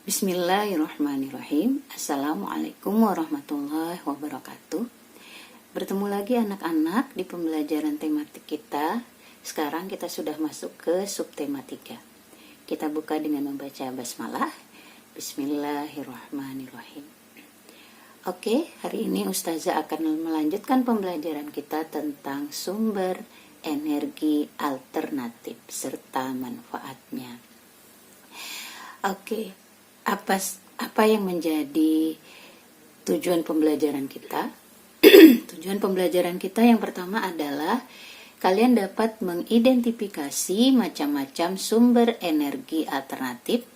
Bismillahirrahmanirrahim. Assalamualaikum warahmatullahi wabarakatuh. Bertemu lagi anak-anak di pembelajaran tematik kita. Sekarang kita sudah masuk ke subtema 3. Kita buka dengan membaca basmalah. Bismillahirrahmanirrahim. Oke, hari ini Ustazah akan melanjutkan pembelajaran kita tentang sumber energi alternatif serta manfaatnya. Oke. Apa yang menjadi tujuan pembelajaran kita? Tujuan pembelajaran kita yang pertama adalah kalian dapat mengidentifikasi macam-macam sumber energi alternatif.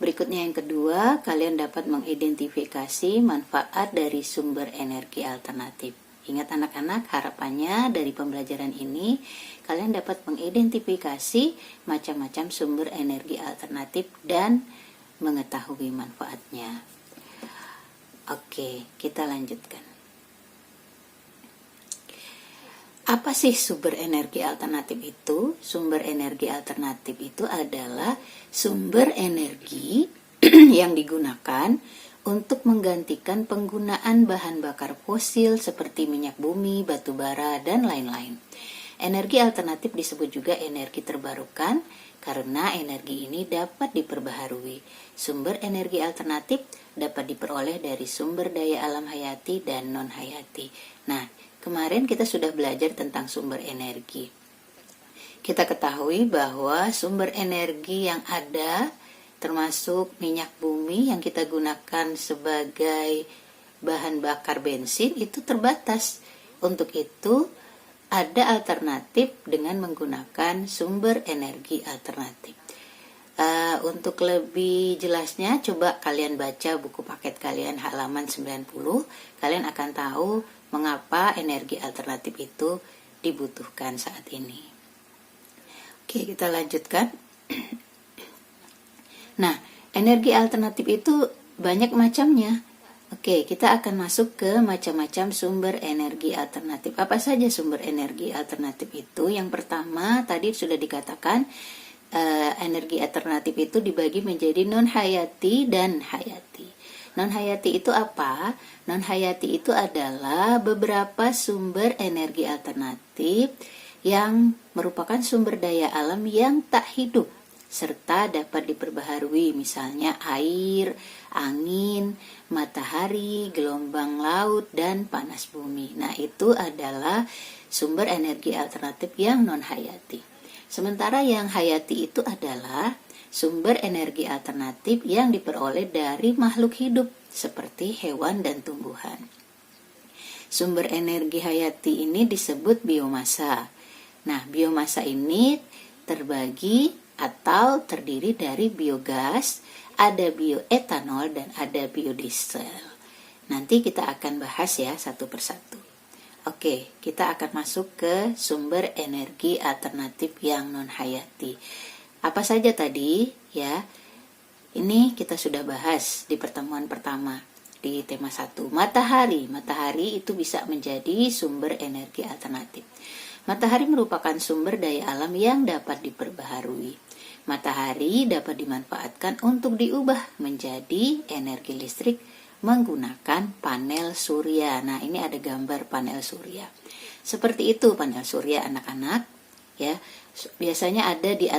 Berikutnya yang kedua, kalian dapat mengidentifikasi manfaat dari sumber energi alternatif. Ingat anak-anak, harapannya dari pembelajaran ini kalian dapat mengidentifikasi macam-macam sumber energi alternatif dan mengetahui manfaatnya. Oke, kita lanjutkan. Apa sih sumber energi alternatif itu? Sumber energi alternatif itu adalah sumber energi yang digunakan untuk menggantikan penggunaan bahan bakar fosil seperti minyak bumi, batu bara, dan lain-lain. Energi alternatif disebut juga energi terbarukan karena energi ini dapat diperbaharui. Sumber energi alternatif dapat diperoleh dari sumber daya alam hayati dan non-hayati. Nah, kemarin kita sudah belajar tentang sumber energi. Kita ketahui bahwa sumber energi yang ada termasuk minyak bumi yang kita gunakan sebagai bahan bakar bensin itu terbatas. Untuk itu, ada alternatif dengan menggunakan sumber energi alternatif. Untuk lebih jelasnya, coba kalian baca buku paket kalian halaman 90. Kalian akan tahu mengapa energi alternatif itu dibutuhkan saat ini. Oke, kita lanjutkan. Nah, energi alternatif itu banyak macamnya. Oke, kita akan masuk ke macam-macam sumber energi alternatif. Apa saja sumber energi alternatif itu? Yang pertama, tadi sudah dikatakan energi alternatif itu dibagi menjadi non-hayati dan hayati. Non-hayati itu apa? Non-hayati itu adalah beberapa sumber energi alternatif yang merupakan sumber daya alam yang tak hidup serta dapat diperbaharui, misalnya air, angin, matahari, gelombang laut, dan panas bumi. Nah, itu adalah sumber energi alternatif yang non-hayati. Sementara yang hayati itu adalah sumber energi alternatif yang diperoleh dari makhluk hidup, seperti hewan dan tumbuhan. Sumber energi hayati ini disebut biomasa. Nah, biomasa ini terbagi atau terdiri dari biogas, ada bioetanol, dan ada biodiesel. Nanti kita akan bahas ya satu persatu. Oke, kita akan masuk ke sumber energi alternatif yang non-hayati. Apa saja tadi ya? Ini kita sudah bahas di pertemuan pertama di tema 1. Matahari. Matahari itu bisa menjadi sumber energi alternatif. Matahari merupakan sumber daya alam yang dapat diperbaharui. Matahari dapat dimanfaatkan untuk diubah menjadi energi listrik menggunakan panel surya. Nah, ini ada gambar panel surya. Seperti itu panel surya anak-anak. Ya, biasanya ada di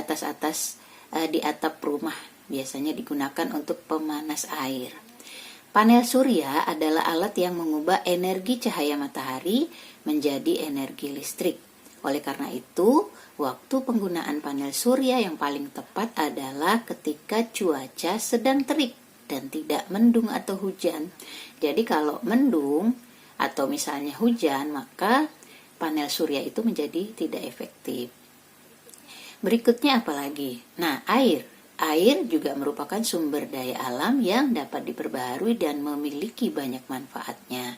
di atap rumah. Biasanya digunakan untuk pemanas air. Panel surya adalah alat yang mengubah energi cahaya matahari menjadi energi listrik. Oleh karena itu, waktu penggunaan panel surya yang paling tepat adalah ketika cuaca sedang terik dan tidak mendung atau hujan. Jadi kalau mendung atau misalnya hujan, maka panel surya itu menjadi tidak efektif. Berikutnya apa lagi? Nah, air. Air juga merupakan sumber daya alam yang dapat diperbaharui dan memiliki banyak manfaatnya.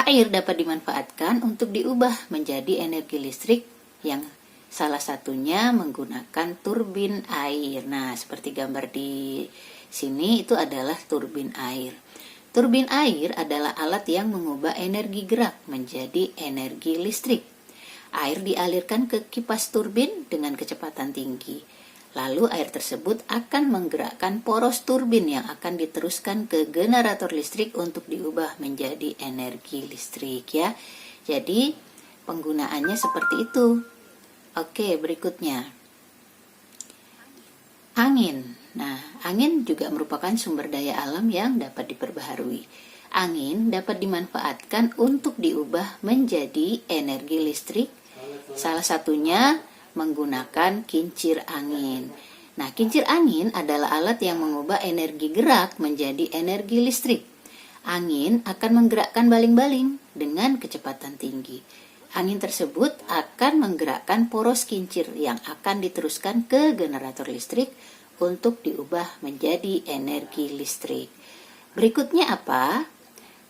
Air dapat dimanfaatkan untuk diubah menjadi energi listrik yang salah satunya menggunakan turbin air. Nah, seperti gambar di sini itu adalah turbin air. Turbin air adalah alat yang mengubah energi gerak menjadi energi listrik. Air dialirkan ke kipas turbin dengan kecepatan tinggi. Lalu air tersebut akan menggerakkan poros turbin yang akan diteruskan ke generator listrik untuk diubah menjadi energi listrik ya. Jadi penggunaannya seperti itu. Oke, berikutnya. Angin. Nah, angin juga merupakan sumber daya alam yang dapat diperbaharui. Angin dapat dimanfaatkan untuk diubah menjadi energi listrik. Salah satunya menggunakan kincir angin. Nah, kincir angin adalah alat yang mengubah energi gerak menjadi energi listrik. Angin akan menggerakkan baling-baling dengan kecepatan tinggi. Angin tersebut akan menggerakkan poros kincir yang akan diteruskan ke generator listrik untuk diubah menjadi energi listrik. Berikutnya apa?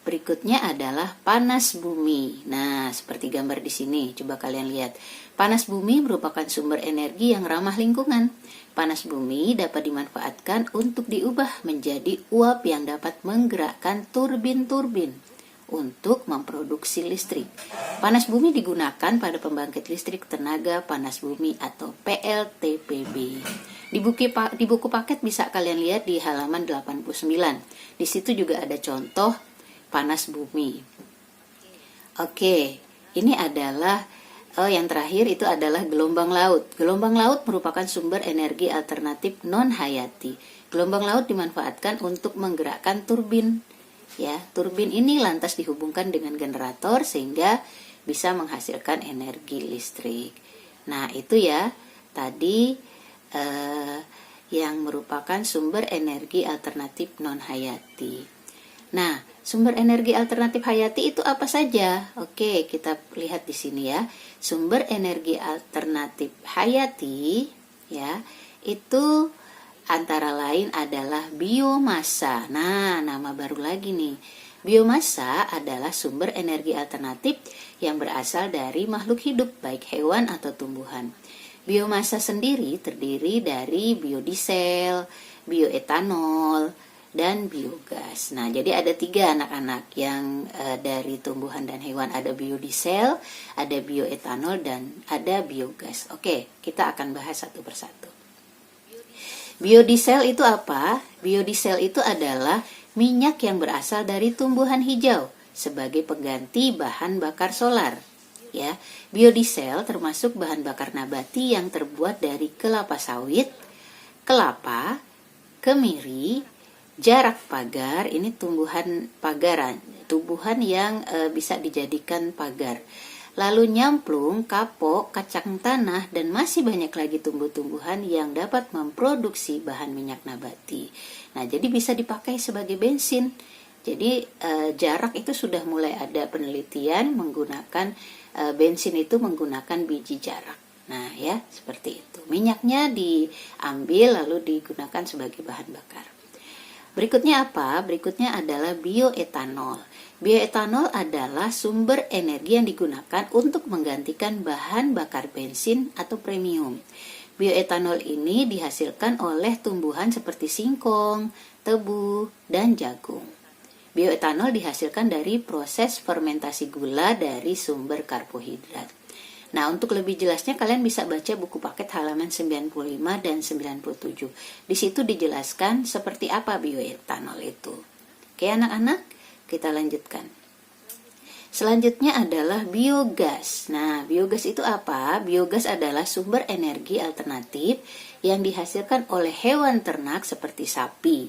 Berikutnya adalah panas bumi. Nah, seperti gambar di sini, coba kalian lihat. Panas bumi merupakan sumber energi yang ramah lingkungan. Panas bumi dapat dimanfaatkan untuk diubah menjadi uap yang dapat menggerakkan turbin-turbin untuk memproduksi listrik. Panas bumi digunakan pada pembangkit listrik tenaga panas bumi atau PLTPB. Di buku paket bisa kalian lihat di halaman 89. Di situ juga ada contoh panas bumi. Oke, ini adalah yang terakhir itu adalah gelombang laut. Gelombang laut merupakan sumber energi alternatif non-hayati. Gelombang laut dimanfaatkan untuk menggerakkan turbin. Ya, turbin ini lantas dihubungkan dengan generator sehingga bisa menghasilkan energi listrik. Nah, itu ya tadi yang merupakan sumber energi alternatif non-hayati. Nah, sumber energi alternatif hayati itu apa saja? Oke, kita lihat di sini ya. Sumber energi alternatif hayati ya, itu antara lain adalah biomasa. Nah, nama baru lagi nih. Biomasa adalah sumber energi alternatif yang berasal dari makhluk hidup, baik hewan atau tumbuhan. Biomasa sendiri terdiri dari biodiesel, bioetanol, dan biogas. Nah, jadi ada 3 anak-anak yang dari tumbuhan dan hewan. Ada biodiesel, ada bioetanol, dan ada biogas. Oke, kita akan bahas satu persatu. Biodiesel itu apa? Biodiesel itu adalah minyak yang berasal dari tumbuhan hijau sebagai pengganti bahan bakar solar. Ya, biodiesel termasuk bahan bakar nabati yang terbuat dari kelapa sawit, kelapa, kemiri, jarak pagar, ini tumbuhan pagaran, tumbuhan yang bisa dijadikan pagar. Lalu nyamplung, kapok, kacang tanah, dan masih banyak lagi tumbuh-tumbuhan yang dapat memproduksi bahan minyak nabati. Nah, jadi bisa dipakai sebagai bensin. Jadi jarak itu sudah mulai ada penelitian menggunakan bensin itu menggunakan biji jarak. Nah, ya seperti itu. Minyaknya diambil lalu digunakan sebagai bahan bakar. Berikutnya apa? Berikutnya adalah bioetanol. Bioetanol adalah sumber energi yang digunakan untuk menggantikan bahan bakar bensin atau premium. Bioetanol ini dihasilkan oleh tumbuhan seperti singkong, tebu, dan jagung. Bioetanol dihasilkan dari proses fermentasi gula dari sumber karbohidrat. Nah, untuk lebih jelasnya kalian bisa baca buku paket halaman 95 dan 97. Di situ dijelaskan seperti apa bioetanol itu. Oke anak-anak, kita lanjutkan. Selanjutnya adalah biogas. Nah, biogas itu apa? Biogas adalah sumber energi alternatif yang dihasilkan oleh hewan ternak seperti sapi.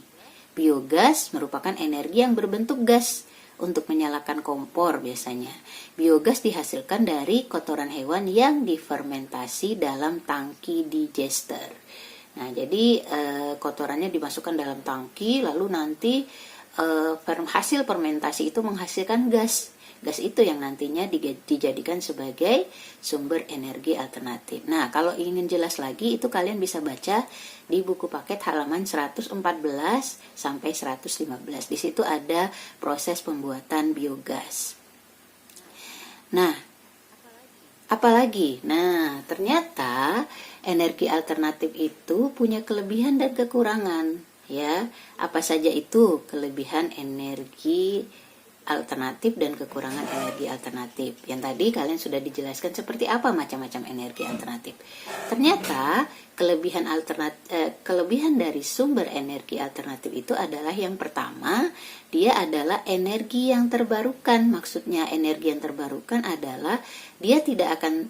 Biogas merupakan energi yang berbentuk gas untuk menyalakan kompor biasanya. Biogas dihasilkan dari kotoran hewan yang difermentasi dalam tangki digester. Nah, jadi kotorannya dimasukkan dalam tangki, lalu nanti hasil fermentasi itu menghasilkan gas. Gas itu yang nantinya dijadikan sebagai sumber energi alternatif. Nah, kalau ingin jelas lagi itu kalian bisa baca di buku paket halaman 114 sampai 115. Di situ ada proses pembuatan biogas. Nah, apalagi? Nah, ternyata energi alternatif itu punya kelebihan dan kekurangan, ya. Apa saja itu kelebihan energi alternatif dan kekurangan energi alternatif. Yang tadi kalian sudah dijelaskan seperti apa macam-macam energi alternatif. Ternyata kelebihan dari sumber energi alternatif itu adalah yang pertama, dia adalah energi yang terbarukan. Maksudnya energi yang terbarukan adalah dia tidak akan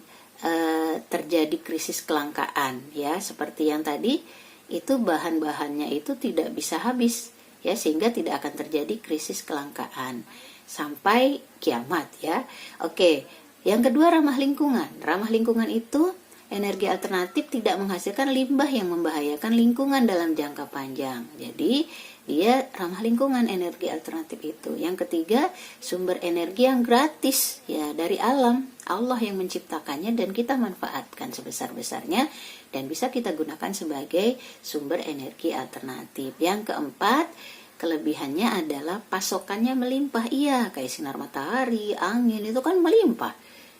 terjadi krisis kelangkaan, ya, seperti yang tadi itu bahan-bahannya itu tidak bisa habis, ya, sehingga tidak akan terjadi krisis kelangkaan sampai kiamat, ya. Oke, yang kedua ramah lingkungan. Ramah lingkungan itu energi alternatif tidak menghasilkan limbah yang membahayakan lingkungan dalam jangka panjang. Jadi dia ramah lingkungan energi alternatif itu. Yang ketiga, sumber energi yang gratis, ya, dari alam. Allah yang menciptakannya dan kita manfaatkan sebesar-besarnya dan bisa kita gunakan sebagai sumber energi alternatif. Yang keempat, kelebihannya adalah pasokannya melimpah. Iya, kayak sinar matahari, angin itu kan melimpah.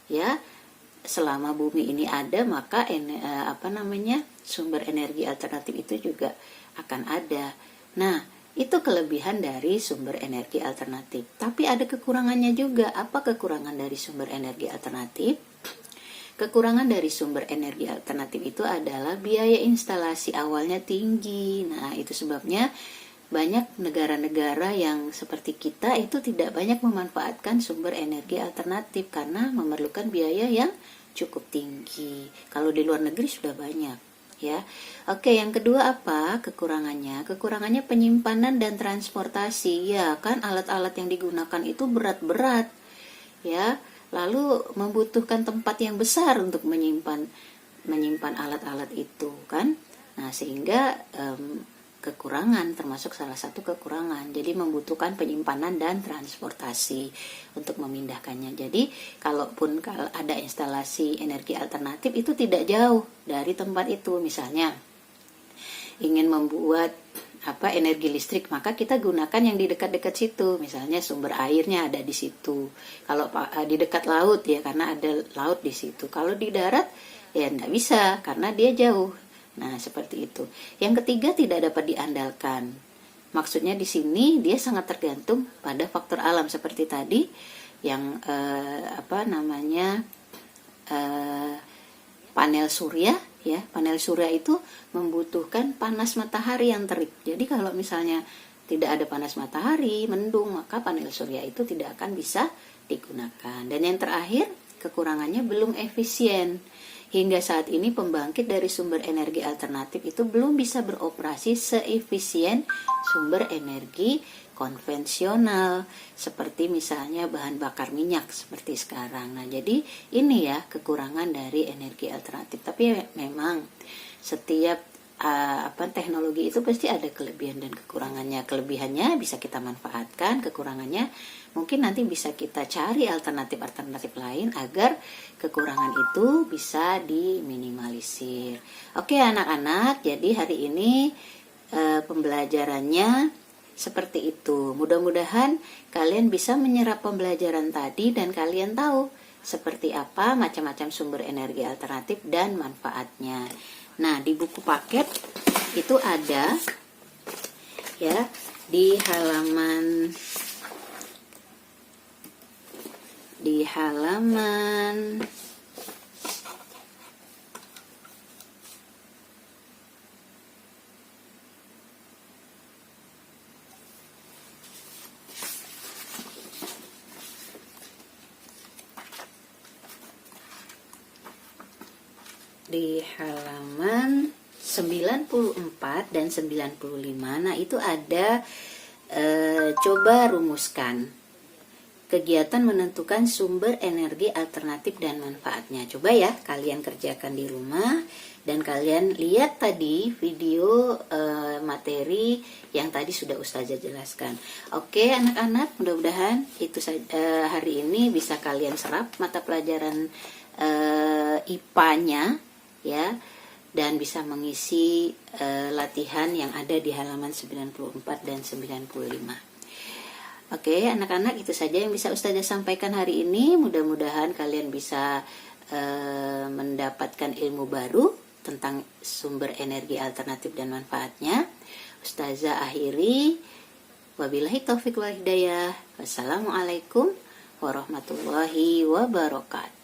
Ya, selama bumi ini ada, maka sumber energi alternatif itu juga akan ada. Nah, itu kelebihan dari sumber energi alternatif. Tapi ada kekurangannya juga. Apa kekurangan dari sumber energi alternatif? Kekurangan dari sumber energi alternatif itu adalah biaya instalasi awalnya tinggi. Nah, itu sebabnya banyak negara-negara yang seperti kita itu tidak banyak memanfaatkan sumber energi alternatif karena memerlukan biaya yang cukup tinggi. Kalau di luar negeri sudah banyak, ya. Oke, yang kedua apa kekurangannya? Kekurangannya penyimpanan dan transportasi. Ya, kan alat-alat yang digunakan itu berat-berat, ya. Lalu membutuhkan tempat yang besar untuk menyimpan alat-alat itu, kan. Nah, sehingga kekurangan, termasuk salah satu kekurangan. Jadi membutuhkan penyimpanan dan transportasi untuk memindahkannya. Jadi kalaupun ada instalasi energi alternatif itu tidak jauh dari tempat itu. Misalnya ingin membuat energi listrik, maka kita gunakan yang di dekat-dekat situ. Misalnya sumber airnya ada di situ. Kalau di dekat laut, ya, karena ada laut di situ. Kalau di darat ya tidak bisa karena dia jauh. Nah, seperti itu. Yang ketiga, tidak dapat diandalkan. Maksudnya di sini dia sangat tergantung pada faktor alam seperti tadi yang panel surya, ya. Panel surya itu membutuhkan panas matahari yang terik. Jadi kalau misalnya tidak ada panas matahari, mendung, maka panel surya itu tidak akan bisa digunakan. Dan yang terakhir, kekurangannya belum efisien. Hingga saat ini pembangkit dari sumber energi alternatif itu belum bisa beroperasi seefisien sumber energi konvensional, seperti misalnya bahan bakar minyak seperti sekarang. Nah, jadi ini ya kekurangan dari energi alternatif. Tapi memang setiap teknologi itu pasti ada kelebihan dan kekurangannya. Kelebihannya bisa kita manfaatkan, kekurangannya mungkin nanti bisa kita cari alternatif-alternatif lain agar kekurangan itu bisa diminimalisir. Oke anak-anak, jadi hari ini pembelajarannya seperti itu. Mudah-mudahan kalian bisa menyerap pembelajaran tadi dan kalian tahu seperti apa macam-macam sumber energi alternatif dan manfaatnya. Nah, di buku paket itu ada, ya, di halaman 94 dan 95. Nah, itu ada coba rumuskan kegiatan menentukan sumber energi alternatif dan manfaatnya. Coba ya kalian kerjakan di rumah dan kalian lihat tadi video materi yang tadi sudah Ustazah jelaskan. Oke anak-anak, mudah-mudahan itu hari ini bisa kalian serap mata pelajaran IPA-nya, ya, dan bisa mengisi latihan yang ada di halaman 94 dan 95. Oke, anak-anak, itu saja yang bisa Ustazah sampaikan hari ini. Mudah-mudahan kalian bisa mendapatkan ilmu baru tentang sumber energi alternatif dan manfaatnya. Ustazah akhiri Wabillahi taufik wal hidayah. Wassalamualaikum warahmatullahi wabarakatuh.